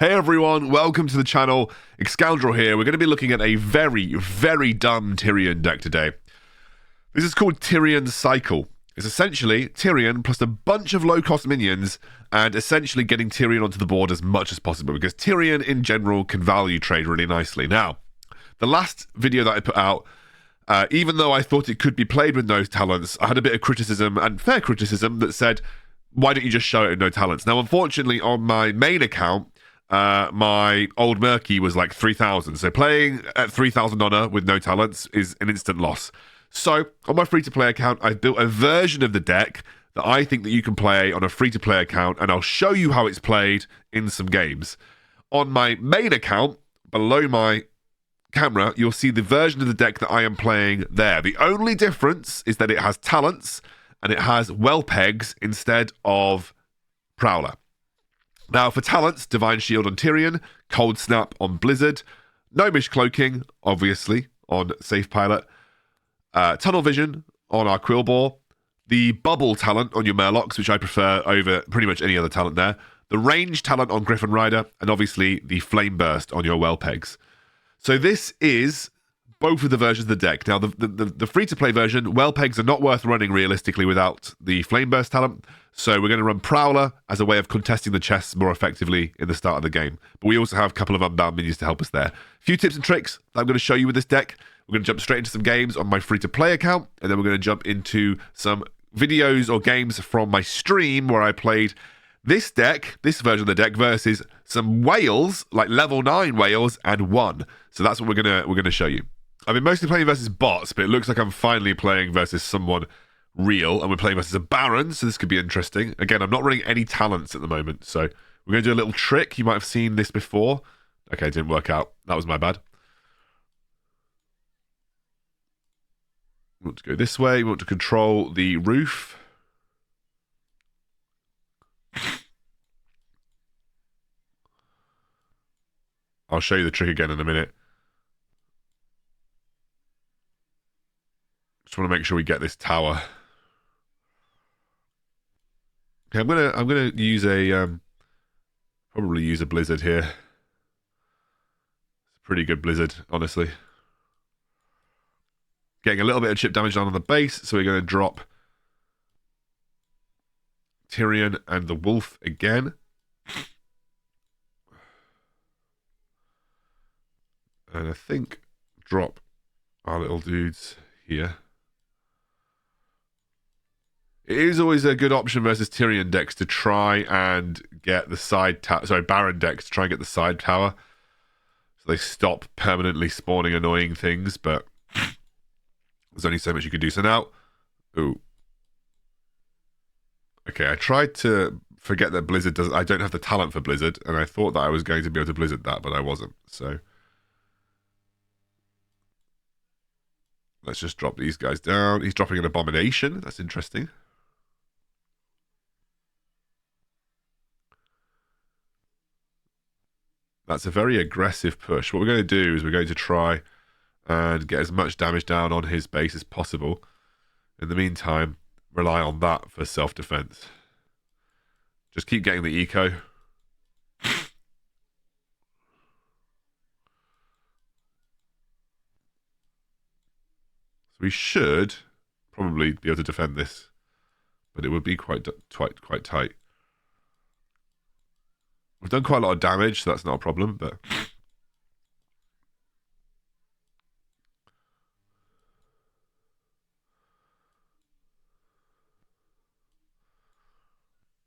Hey everyone, welcome to the channel. Excoundrel here. We're going to be looking at a very, very dumb Tirion deck today. This is called Tirion Cycle. It's essentially Tirion plus a bunch of low-cost minions and essentially getting Tirion onto the board as much as possible because Tirion in general can value trade really nicely. Now, the last video that I put out, even though I thought it could be played with no talents, I had a bit of criticism, and fair criticism, that said, why don't you just show it with no talents? Now, unfortunately, on my main account, my old Murky was like 3,000. So playing at 3,000 honor with no talents is an instant loss. So on my free-to-play account, I've built a version of the deck that I think that you can play on a free-to-play account, and I'll show you how it's played in some games. On my main account, below my camera, you'll see the version of the deck that I am playing there. The only difference is that it has talents and it has well pegs instead of Prowler. Now, for talents, Divine Shield on Tirion, Cold Snap on Blizzard, Gnomish Cloaking, obviously, on Safe Pilot, Tunnel Vision on our Quillbore, the Bubble talent on your Murlocs, which I prefer over pretty much any other talent there, the Range talent on Griffin Rider, and obviously the Flame Burst on your Wellpegs. So this is both of the versions of the deck. Now, the free-to-play version, Wellpegs are not worth running realistically without the Flame Burst talent. So we're going to run Prowler as a way of contesting the chests more effectively in the start of the game. But we also have a couple of unbound minions to help us there. A few tips and tricks that I'm going to show you with this deck. We're going to jump straight into some games on my free-to-play account, and then we're going to jump into some videos or games from my stream where I played this deck, this version of the deck, versus some whales, like level 9 whales, and won. So that's what we're gonna show you. I've been mostly playing versus bots, but it looks like I'm finally playing versus someone real, and we're playing versus a Baron, so this could be interesting. Again, I'm not running any talents at the moment, so we're going to do a little trick. You might have seen this before. Okay, it didn't work out. That was my bad. We want to go this way. We want to control the roof. I'll show you the trick again in a minute. Just want to make sure we get this tower. Okay, I'm gonna use a probably use a Blizzard here. It's a pretty good Blizzard, honestly. Getting a little bit of chip damage down on the base, so we're going to drop Tirion and the Wolf again. And I think drop our little dudes here. It is always a good option versus Tirion decks to try and get the side tower. Sorry, Baron decks to try and get the side tower, so they stop permanently spawning annoying things. But there's only so much you can do. So now, ooh, okay. I tried to forget that Blizzard doesn't. I don't have the talent for Blizzard, and I thought that I was going to be able to Blizzard that, but I wasn't. So let's just drop these guys down. He's dropping an Abomination. That's interesting. That's a very aggressive push. What we're going to do is we're going to try and get as much damage down on his base as possible. In the meantime, rely on that for self-defense. Just keep getting the eco. So we should probably be able to defend this, but it would be quite tight. We've done quite a lot of damage, so that's not a problem, but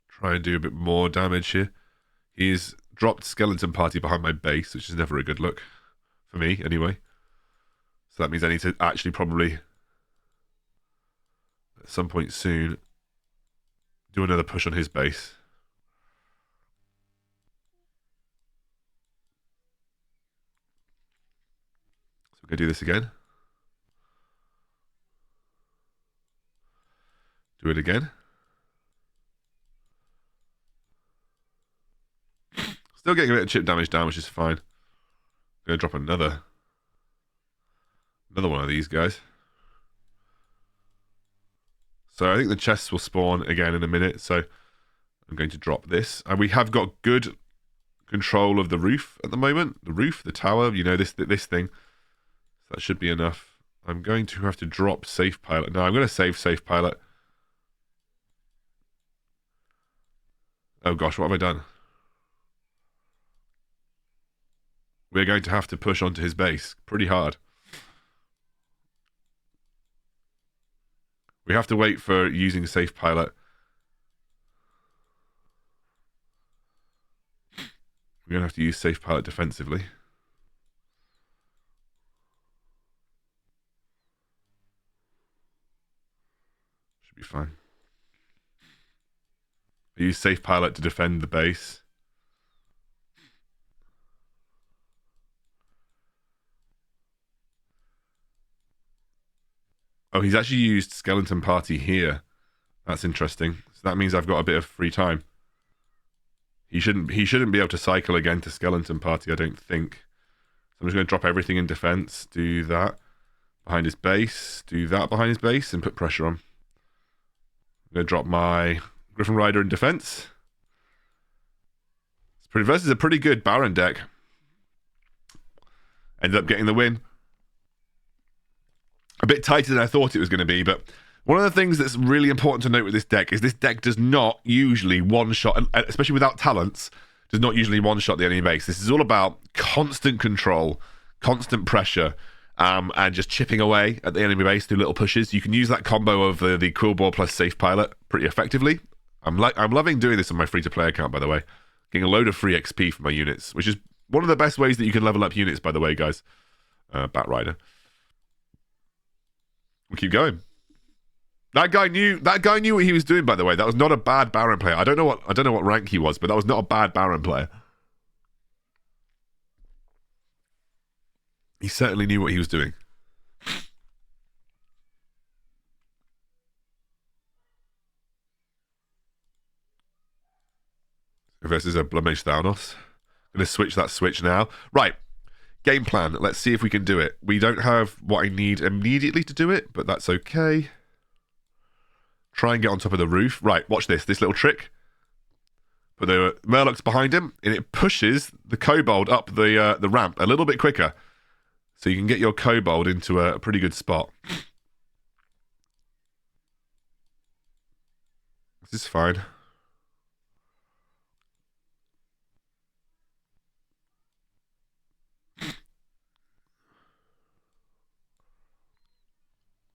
try and do a bit more damage here. He's dropped Skeleton Party behind my base, which is never a good look for me, anyway. So that means I need to actually probably, at some point soon, do another push on his base. We're going to do this again. Do it again. Still getting a bit of chip damage down, which is fine. I'm going to drop another one of these guys. So I think the chests will spawn again in a minute. So I'm going to drop this. And we have got good control of the roof at the moment. The roof, the tower, you know, this thing. So that should be enough. I'm going to have to drop Safe Pilot. No, I'm going to save Safe Pilot. Oh gosh, what have I done? We're going to have to push onto his base pretty hard. We have to wait for using Safe Pilot. We're going to have to use Safe Pilot defensively. Should be fine. I use Safe Pilot to defend the base. Oh, he's actually used Skeleton Party here. That's interesting. So that means I've got a bit of free time. He shouldn't be able to cycle again to Skeleton Party, I don't think. So I'm just going to drop everything in defense. Do that behind his base. Do that behind his base and put pressure on. I'm going to drop my Griffin Rider in defense. This is a pretty good Baron deck. Ended up getting the win. A bit tighter than I thought it was going to be, but one of the things that's really important to note with this deck is this deck does not usually one-shot, especially without talents, does not usually one-shot the enemy base. This is all about constant control, constant pressure, and just chipping away at the enemy base through little pushes. You can use that combo of the Quillbore plus Safe Pilot pretty effectively. I'm loving doing this on my free-to-play account, by the way. Getting a load of free XP for my units, which is one of the best ways that you can level up units, by the way, guys. Bat Rider. We'll keep going. That guy knew what he was doing, by the way. That was not a bad Baron player. I don't know what rank he was, but that was not a bad Baron player. He certainly knew what he was doing. Versus a Bloodmage Thalnos. I'm going to switch that switch now. Right. Game plan. Let's see if we can do it. We don't have what I need immediately to do it, but that's okay. Try and get on top of the roof. Right, watch this. This little trick. Put the Murlocs behind him, and it pushes the Kobold up the ramp a little bit quicker. So you can get your Kobold into a pretty good spot. This is fine.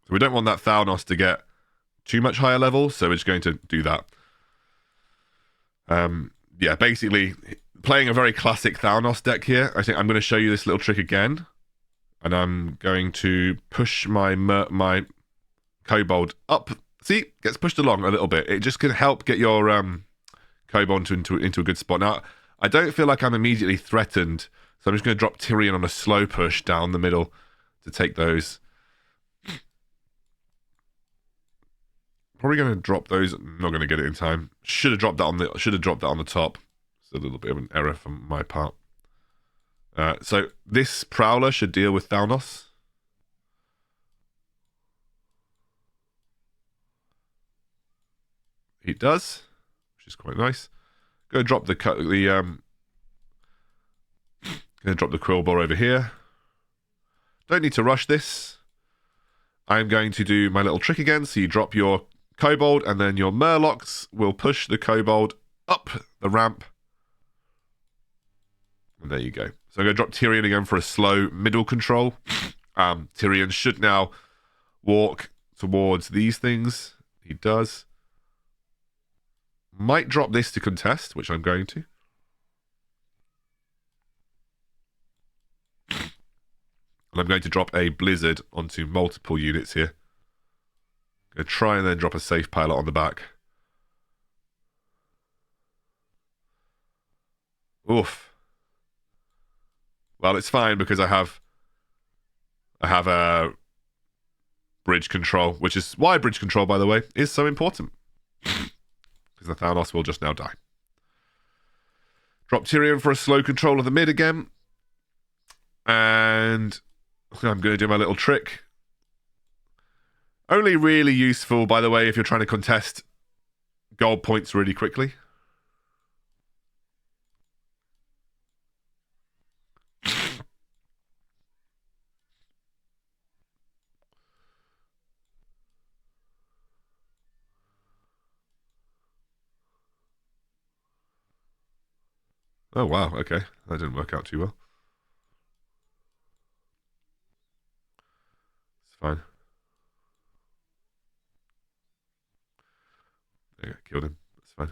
So we don't want that Thalnos to get too much higher level, so we're just going to do that. Yeah, basically, playing a very classic Thalnos deck here. I think I'm going to show you this little trick again. And I'm going to push my Kobold up. See? Gets pushed along a little bit. It just can help get your Kobold into a good spot. Now, I don't feel like I'm immediately threatened, so I'm just going to drop Tirion on a slow push down the middle to take those. Probably going to drop those. Not going to get it in time. Should have dropped that on the top. It's a little bit of an error from my part. So this Prowler should deal with Thalnos. It does, which is quite nice. Going to drop the Quillbore over here. Don't need to rush this. I'm going to do my little trick again. So you drop your Kobold, and then your Murlocs will push the Kobold up the ramp. And there you go. So I'm going to drop Tirion again for a slow middle control. Tirion should now walk towards these things. He does. Might drop this to contest, which I'm going to. And I'm going to drop a Blizzard onto multiple units here. Going to try and then drop a Safe Pilot on the back. Oof. Well, it's fine because I have a bridge control, which is why bridge control, by the way, is so important. Because the Thalnos will just now die. Drop Tirion for a slow control of the mid again. And I'm going to do my little trick. Only really useful, by the way, if you're trying to contest gold points really quickly. Oh, wow. Okay. That didn't work out too well. It's fine. There you go. Killed him. That's fine.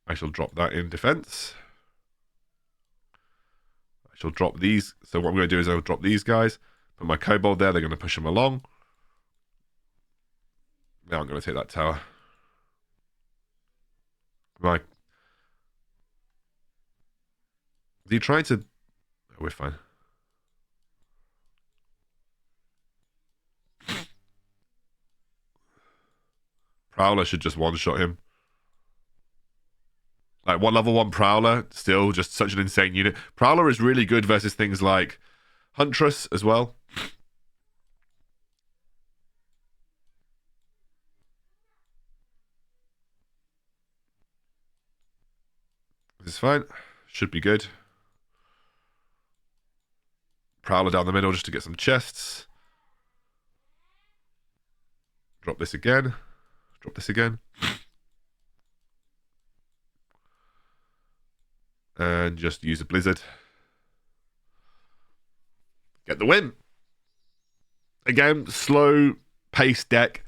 I shall drop that in defense. I shall drop these. So what I'm going to do is I'll drop these guys. Put my kobold there. They're going to push them along. Now I'm going to take that tower. Right. Is he trying to... Oh, we're fine. Prowler should just one-shot him. Like, level 1 Prowler, still just such an insane unit. Prowler is really good versus things like Huntress as well. This is fine. Should be good. Prowler down the middle just to get some chests. Drop this again. Drop this again. And just use a blizzard. Get the win. Again, slow paced deck.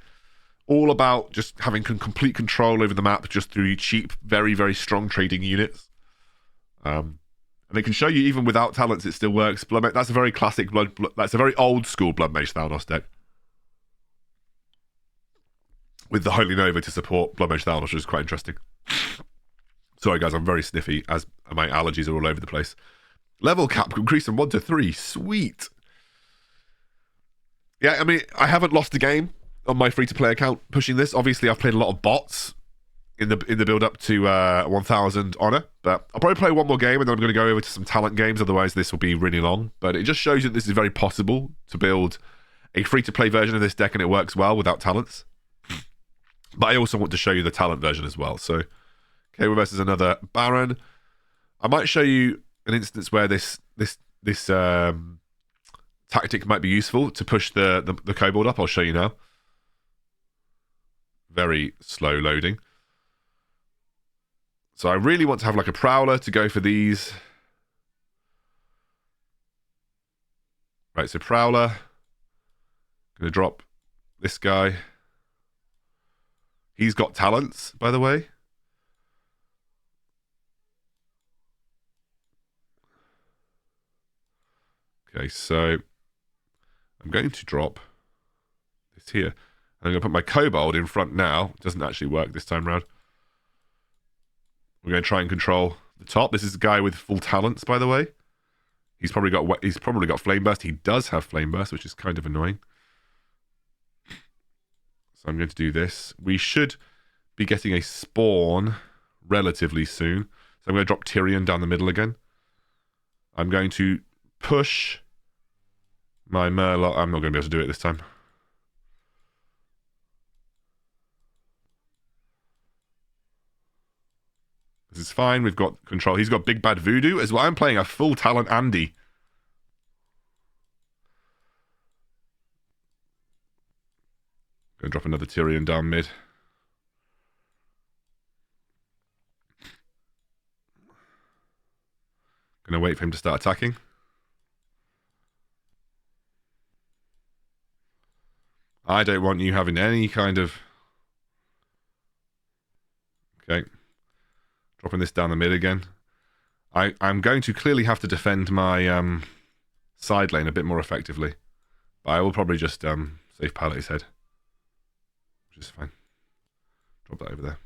All about just having complete control over the map just through cheap, very, very strong trading units. And they can show you even without talents, it still works. Bloodmage, that's a very classic that's a very old school Bloodmage Thalnos deck. With the Holy Nova to support Bloodmage Thalnos, which is quite interesting. Sorry guys, I'm very sniffy as my allergies are all over the place. Level cap increased from 1 to 3. Sweet. Yeah, I mean, I haven't lost a game on my free-to-play account pushing this. Obviously, I've played a lot of bots in the build-up to 1000 Honor, but I'll probably play one more game and then I'm going to go over to some talent games, otherwise this will be really long. But it just shows you that this is very possible to build a free-to-play version of this deck and it works well without talents. But I also want to show you the talent version as well. So, okay, versus another Baron. I might show you an instance where this tactic might be useful to push the kobold up. I'll show you now. Very slow loading. So I really want to have like a Prowler to go for these. Right, so Prowler. Gonna drop this guy. He's got talents, by the way. Okay, so I'm going to drop this here. I'm going to put my kobold in front now. It doesn't actually work this time around. We're going to try and control the top. This is a guy with full talents, by the way. He's probably got flame burst. He does have flame burst, which is kind of annoying. So I'm going to do this. We should be getting a spawn relatively soon. So I'm going to drop Tirion down the middle again. I'm going to push my Murloc. I'm not going to be able to do it this time. This is fine. We've got control. He's got Big Bad Voodoo as well. I'm playing a full talent Andy. Gonna drop another Tirion down mid. Gonna wait for him to start attacking. I don't want you having any kind of... Okay. Dropping this down the mid again. I'm going to clearly have to defend my side lane a bit more effectively. But I will probably just save Palate's head. Which is fine. Drop that over there.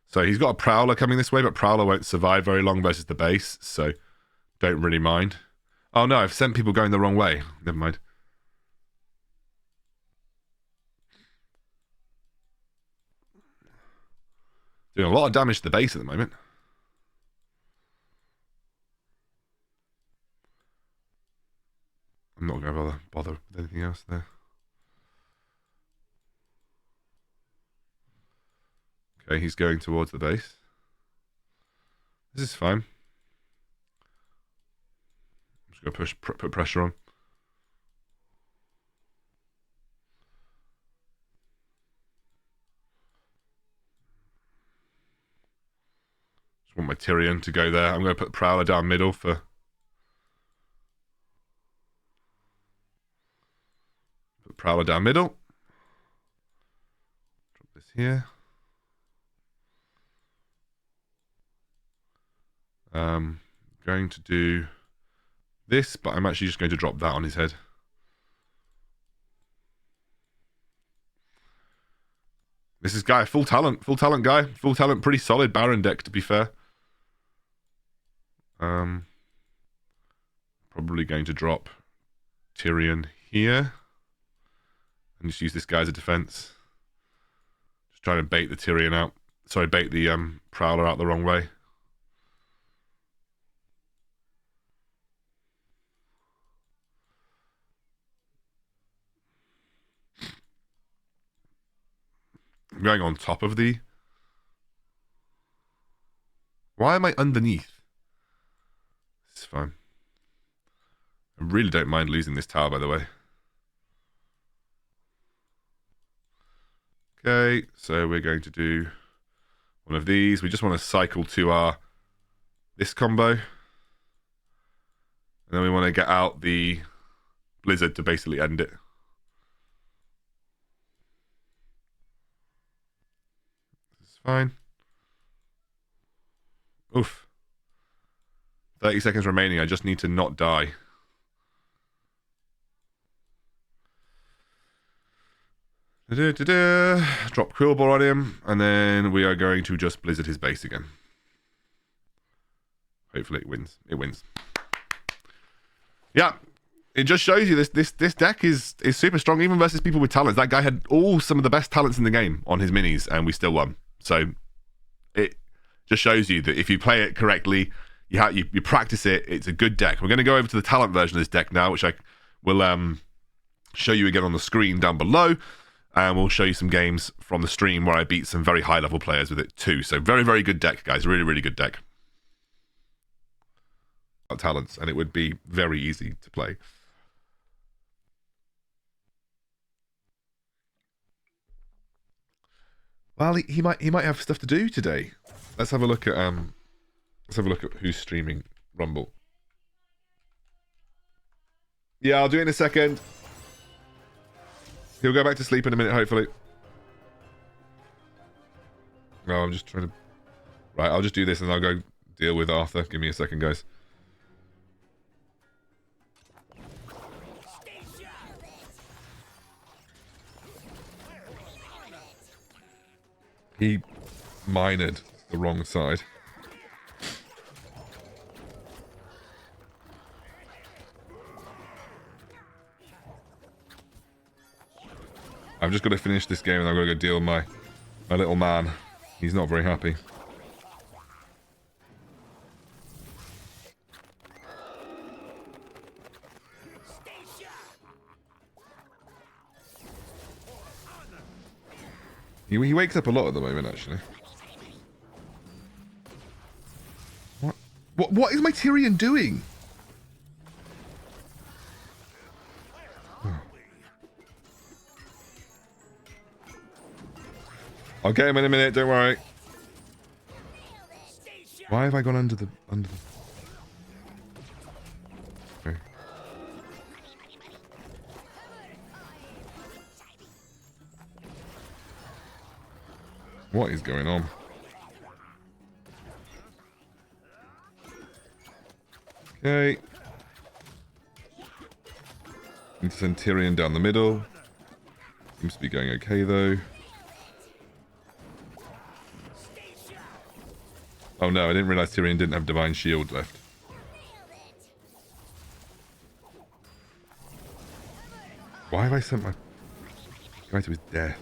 So he's got a Prowler coming this way, but Prowler won't survive very long versus the base, so don't really mind. Oh no, I've sent people going the wrong way. Never mind. Doing a lot of damage to the base at the moment. I'm not going to bother with anything else there. Okay, he's going towards the base. This is fine. I'm just going to put pressure on. want my Tirion to go there. I'm going to put Prowler down middle for... Put Prowler down middle. Drop this here. Going to do this, but I'm actually just going to drop that on his head. This is guy, full talent guy, full talent, pretty solid Baron deck to be fair. Probably going to drop Tirion here and just use this guy as a defense. Just trying to bait the Tirion out. Sorry, bait the Prowler out the wrong way. I'm going on top of the... Why am I underneath? It's fine. I really don't mind losing this tower, by the way. Okay, so we're going to do one of these. We just want to cycle to our this combo. And then we want to get out the Blizzard to basically end it. Fine. Oof. 30 seconds remaining. I just need to not die. Drop Quillbore on him. And then we are going to just Blizzard his base again. Hopefully it wins. It wins. Yeah. It just shows you this deck is super strong, even versus people with talents. That guy had some of the best talents in the game on his minis, and we still won. So it just shows you that if you play it correctly, you practice it, it's a good deck. We're going to go over to the talent version of this deck now, which I will show you again on the screen down below, and we'll show you some games from the stream where I beat some very high level players with it too. So very, very good deck, guys. Really, really good deck. Talents, and it would be very easy to play. Well, he might have stuff to do today. Let's have a look at who's streaming Rumble. Yeah, I'll do it in a second. He'll go back to sleep in a minute, hopefully. No, I'm just trying to... Right, I'll just do this and I'll go deal with Arthur. Give me a second, guys. He minored the wrong side. I've just got to finish this game and I've got to go deal with my little man. He's not very happy. He wakes up a lot at the moment, actually. What is my Tirion doing? I'll get him in a minute, don't worry. Why have I gone under the... Okay. What is going on? Okay. Need to send Tirion down the middle. Seems to be going okay, though. Oh no, I didn't realize Tirion didn't have Divine Shield left. Why have I sent my guy to his death?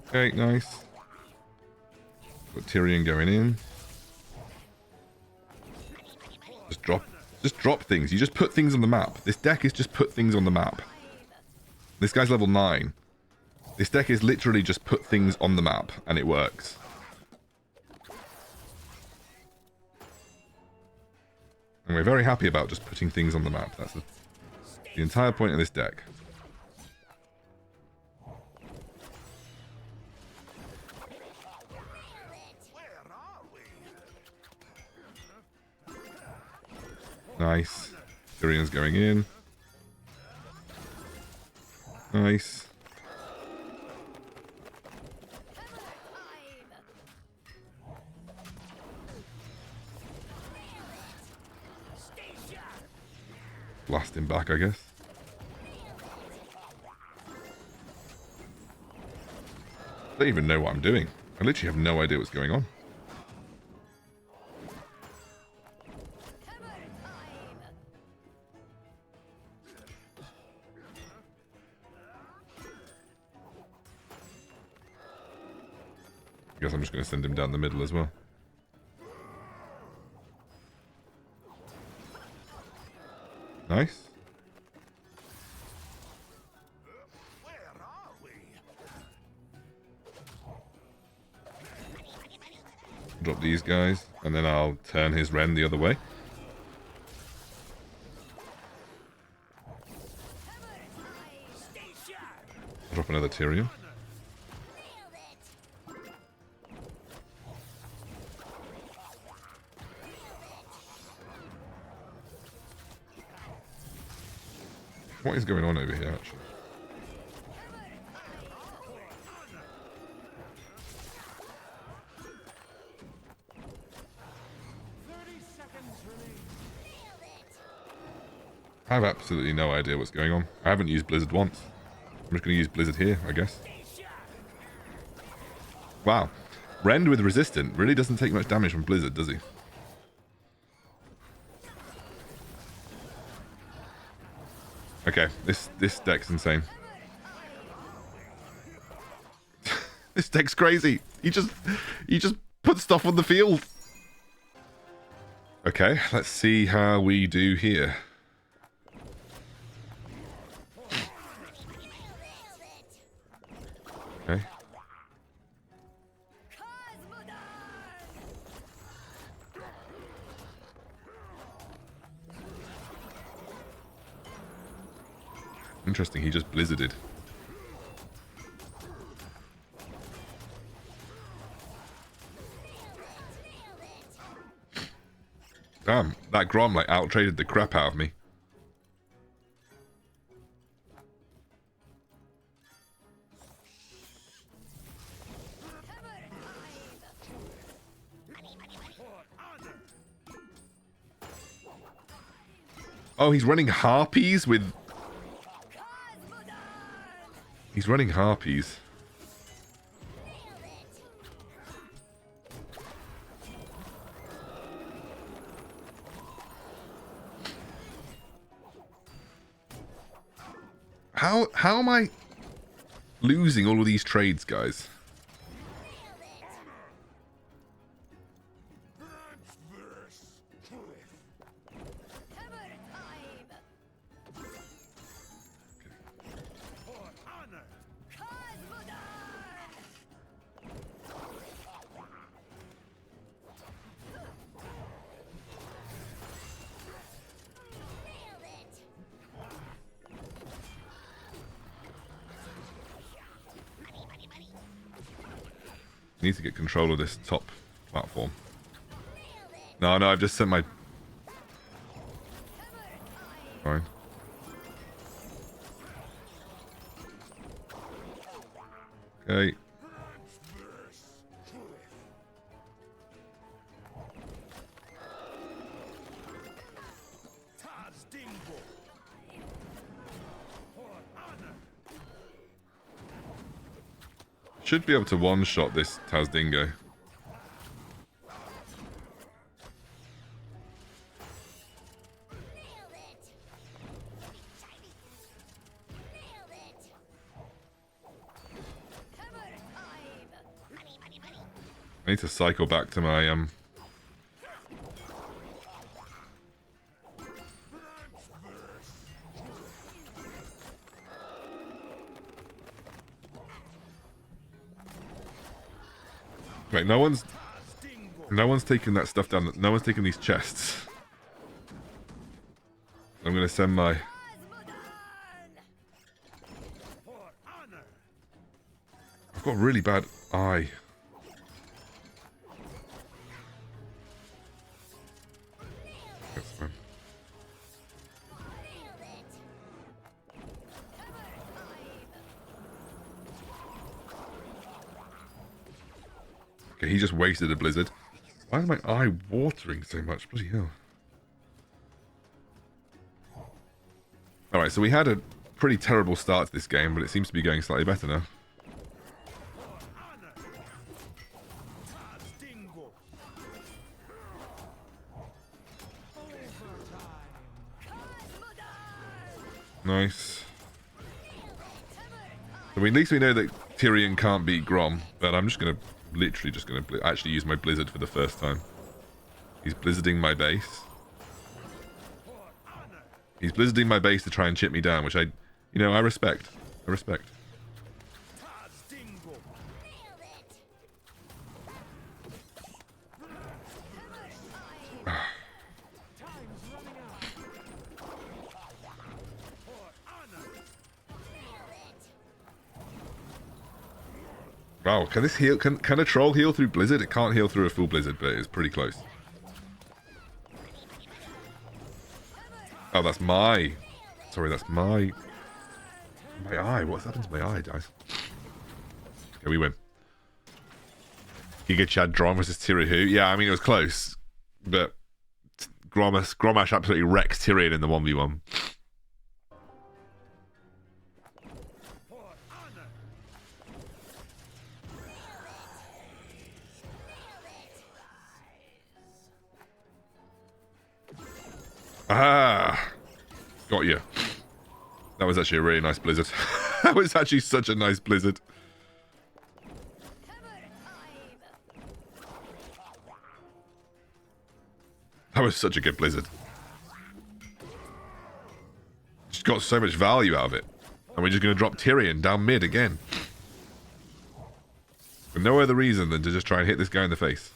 Okay, nice. Got Tirion going in. Just drop things. You just put things on the map. This deck is just put things on the map. This guy's level 9. This deck is literally just put things on the map, and it works. And we're very happy about just putting things on the map. That's the entire point of this deck. Nice. Tyrion's going in. Nice. Blast him back, I guess. I don't even know what I'm doing. I literally have no idea what's going on. I guess I'm just going to send him down the middle as well. Nice. Drop these guys, and then I'll turn his Rend the other way. Drop another Tirion. What is going on over here, actually? I have absolutely no idea what's going on. I haven't used Blizzard once. I'm just going to use Blizzard here, I guess. Wow. Rend with Resistant really doesn't take much damage from Blizzard, does he? Okay, this deck's insane. This deck's crazy. He just puts stuff on the field. Okay, let's see how we do here. Okay. Interesting, he just blizzarded. Damn, that Grom like out-traded the crap out of me. Oh, he's running harpies with... He's running harpies. How am I losing all of these trades, guys? Need to get control of this top platform. No, I've just sent my... Fine. Okay. Should be able to one-shot this Tazdingo. I need to cycle back to my Wait, no one's taking that stuff down. No one's taking these chests. I'm going to send my... I've got a really bad eye. That's fine. Okay, he just wasted a blizzard. Why is my eye watering so much? Bloody hell. Alright, so we had a pretty terrible start to this game, but it seems to be going slightly better now. Nice. So at least we know that Tirion can't beat Grom, but I'm just going to, literally just going to actually use my Blizzard for the first time. He's Blizzarding my base. He's Blizzarding my base to try and chip me down, which I respect. I respect. Wow, can this heal? Can a troll heal through Blizzard? It can't heal through a full Blizzard, but it's pretty close. Oh, that's my... Sorry, that's my eye. What's happened to my eye, guys? Okay, we win. Giga Chad Dron versus Tirion. Yeah, I mean, it was close. But Grommash absolutely wrecks Tirion in the 1v1. Ah! Got you. That was actually a really nice blizzard. That was actually such a nice blizzard. That was such a good blizzard. Just got so much value out of it. And we're just going to drop Tirion down mid again. For no other reason than to just try and hit this guy in the face.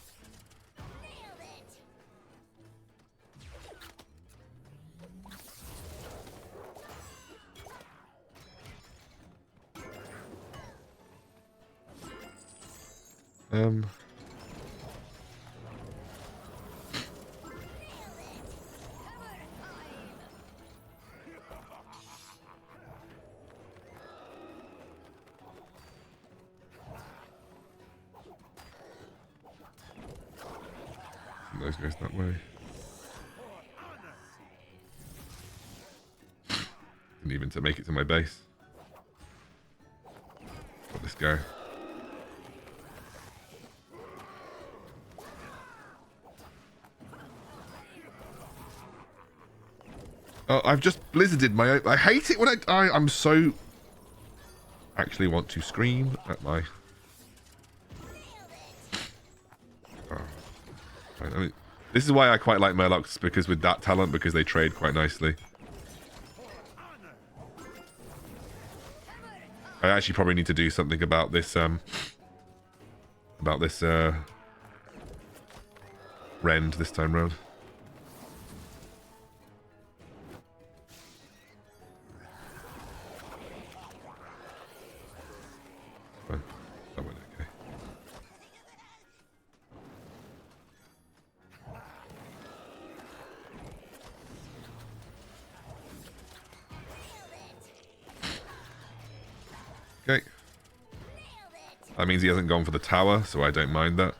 Those guys that way. Didn't even to make it to my base. Got this guy. Oh, I've just blizzarded my own. I hate it when I'm so... Actually want to scream at my... Oh. I mean, this is why I quite like Murlocs, because with that talent, because they trade quite nicely. I actually probably need to do something about this, Rend this time round. That went okay. Okay. That means he hasn't gone for the tower, so I don't mind that.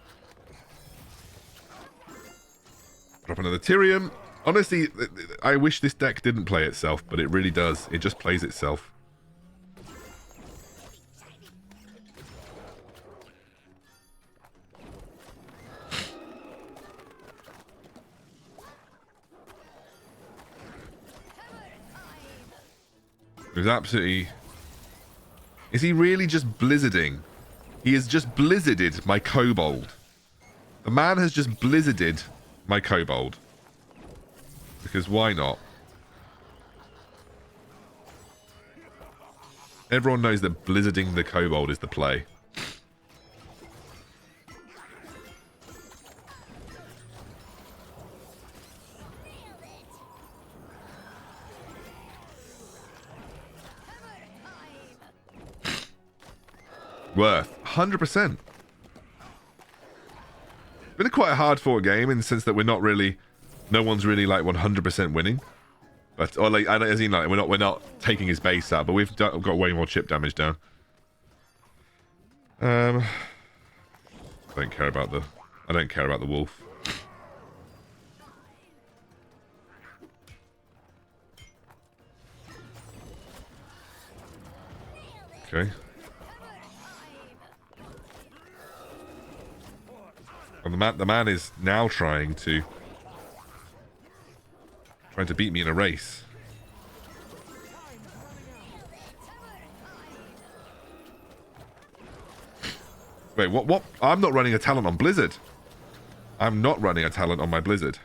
Drop another Tirion. Honestly, I wish this deck didn't play itself, but it really does. It just plays itself. It was absolutely... Is he really just blizzarding? He has just blizzarded my kobold. The man has just blizzarded my kobold. Because why not? Everyone knows that blizzarding the kobold is the play. Worth. 100%. Been a quite a hard fought game in the sense that we're not really... No one's really like 100% winning. But, or like, as in like, we're not taking his base out, but we've got way more chip damage down. I don't care about the wolf. Okay. And the man is now trying to beat me in a race. Wait, what? I'm not running a talent on Blizzard. I'm not running a talent on my Blizzard.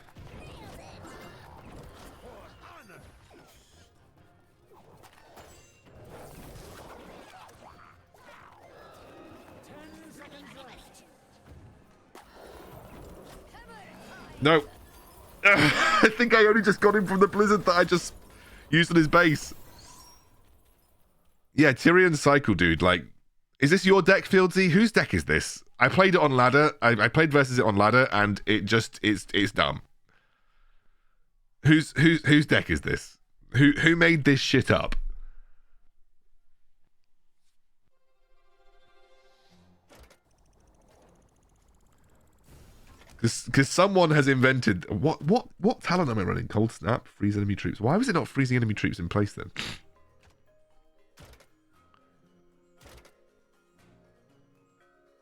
No. I think I only just got him from the Blizzard that I just used on his base. Yeah, Tirion Cycle, dude. Like, is this your deck, Fieldsy? Whose deck is this? I played it on ladder. I played versus it on ladder, and it just it's dumb. Whose deck is this? Who made this shit up? Because someone has invented what talent am I running? Cold Snap, freeze enemy troops. Why was it not freezing enemy troops in place then?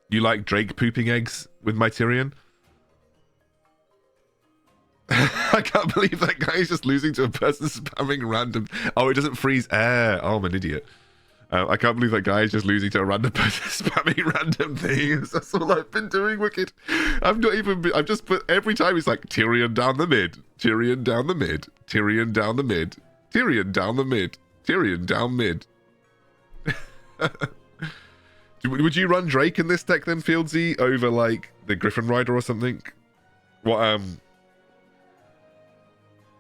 You like Drake pooping eggs with my Tirion? I can't believe that guy is just losing to a person spamming random. Oh, it doesn't freeze air. Oh, I'm an idiot. I can't believe that guy is just losing to a random person spamming random things. That's all I've been doing, Wicked. I've just put every time it's like Tirion down the mid, Tirion down the mid, Tirion down the mid, Tirion down the mid, Tirion down mid. Would you run Drake in this deck then, Fieldsy, over like the Griffin Rider or something? What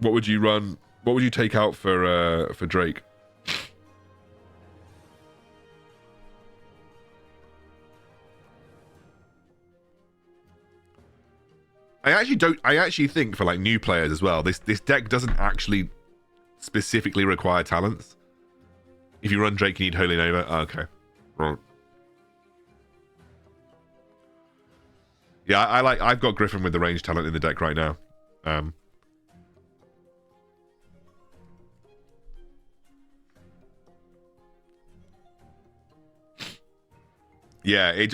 would you run? What would you take out for Drake? I actually think for like new players as well, this deck doesn't actually specifically require talents. If you run Drake, you need Holy Nova. Oh, okay. Right. Yeah, I've got Griffin with the range talent in the deck right now. Yeah, it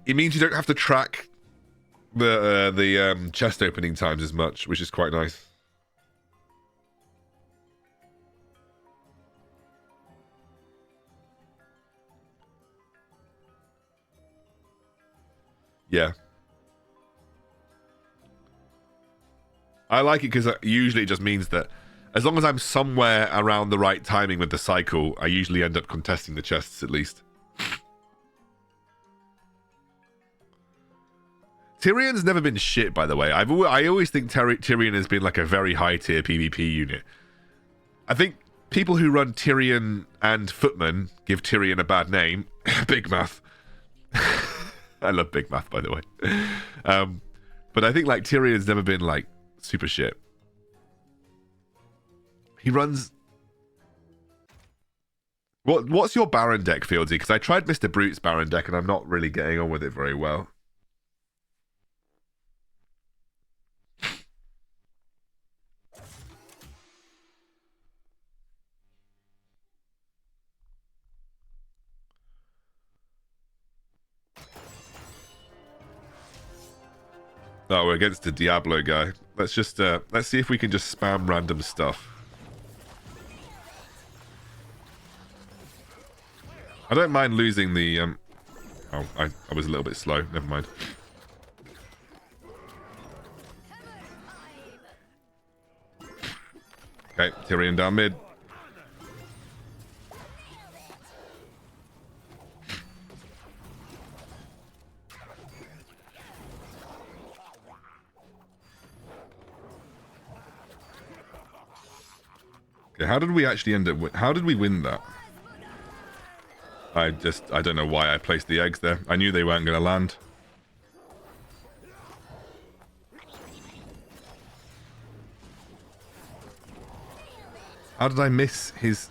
means you don't have to track the chest opening times as much, which is quite nice. Yeah. I like it because usually it just means that as long as I'm somewhere around the right timing with the cycle, I usually end up contesting the chests at least. Tyrion's never been shit, by the way. I always think Tirion has been like a very high tier PvP unit. I think people who run Tirion and Footman give Tirion a bad name. Big math. I love big math, by the way. But I think like Tyrion's never been like super shit. He runs. What's your Baron deck, Fieldsy? Because I tried Mr. Brute's Baron deck and I'm not really getting on with it very well. Oh, we're against the Diablo guy. Let's just let's see if we can just spam random stuff. I don't mind losing the oh, I was a little bit slow. Never mind. Okay, Tirion down mid. Okay, how did we actually end up? How did we win that? I don't know why I placed the eggs there. I knew they weren't going to land. How did I miss his...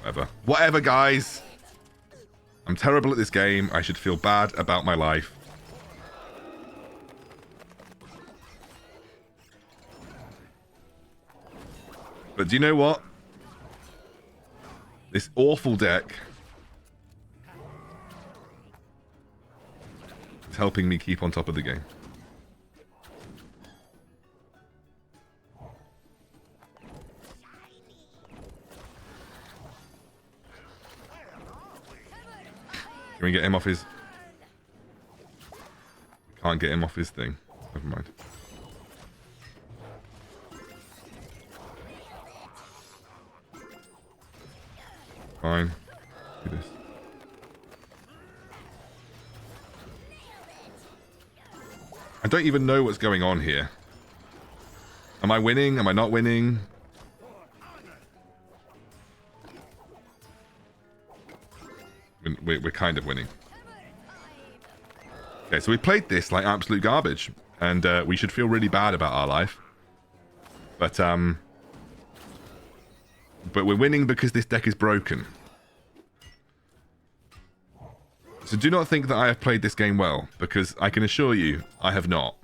Whatever. Whatever, guys. I'm terrible at this game. I should feel bad about my life. But do you know what? This awful deck is helping me keep on top of the game. Can we get him off his... Can't get him off his thing. Never mind. Fine. Do this. I don't even know what's going on here. Am I winning? Am I not winning? We're kind of winning. Okay, so we played this like absolute garbage. And we should feel really bad about our life. But we're winning because this deck is broken. So do not think that I have played this game well, because I can assure you, I have not.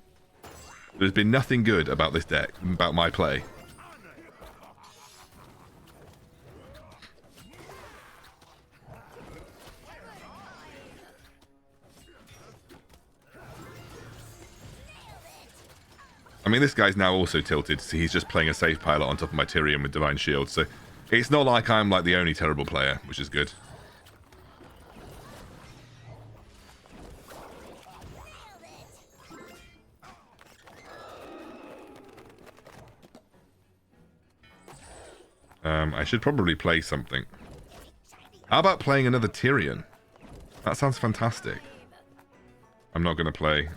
There's been nothing good about this deck, about my play. I mean, this guy's now also tilted, so he's just playing a safe pilot on top of my Tirion with Divine Shield, so it's not like I'm like the only terrible player, which is good. I should probably play something. How about playing another Tirion? That sounds fantastic. I'm not going to play...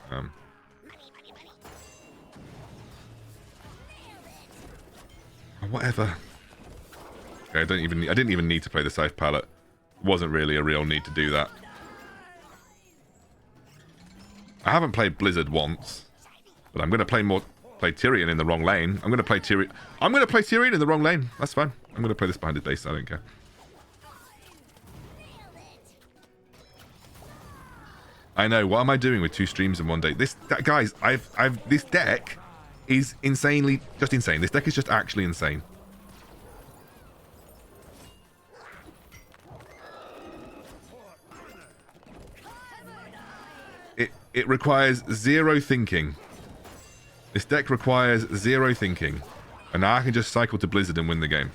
Whatever. Okay, I didn't even need to play the safe palette. Wasn't really a real need to do that. I haven't played Blizzard once, but I'm going to play Tirion in the wrong lane. I'm going to play Tirion in the wrong lane. That's fine. I'm going to play this behind his base. I don't care. I know. What am I doing with 2 streams in one day? Guys, this deck is insanely, just insane. This deck is just actually insane. It requires 0 thinking. This deck requires 0 thinking. And now I can just cycle to Blizzard and win the game.